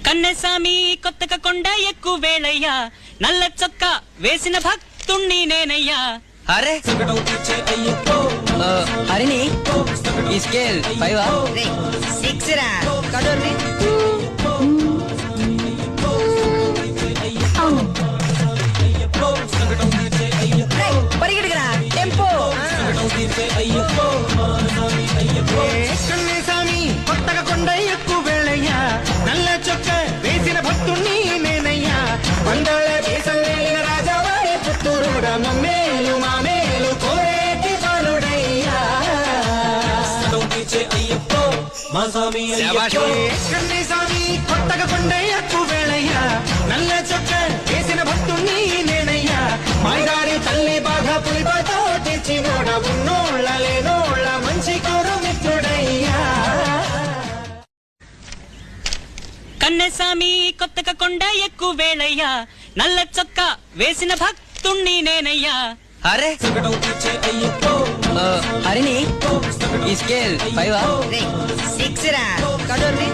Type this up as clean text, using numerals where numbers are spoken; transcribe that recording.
కన్నెసామి కొత్తగా కొండ ఎక్కువ వేళయ్యా నల్ల చొక్క వేసిన భక్తుణ్ణి నేనయ్యా. అరే హరిని ఈ స్కేల్ 5 6 రా కడోర్ని పరిగెడుగురా టెంపో. కన్నేసామి కొత్తగా కొండ ఎక్కువ వేళయ్యా నల్ల చొక్క వేసిన భక్తుణ్ణి నేనయ్యా. పందాల దేశం వెళ్ళిన రాజావారి పుత్తూరుడా మమ్మేలు మామేలు కోరేటి బాలుడయ్యా. కన్నేసామి కొత్తగా కొండ ఎక్కువ వేళయ్యా నల్ల చొక్క వేసిన భక్తుణ్ణి నేనయ్యా. మాయదారి తల్లి బాగా పులిపాతో తెచ్చినోడ ఉన్నోళ్ళ లేనోళ్ళ మంచి కోరు మిత్రుడయ్యా. కన్నెసామి కొత్తగా కొండ ఎక్కువ వేళయ్యా నల్ల చొక్క వేసిన భక్తుణ్ణి నేనయ్యా. అరే హరిని ఈ స్కేల్ 5 6 రా కడోర్ని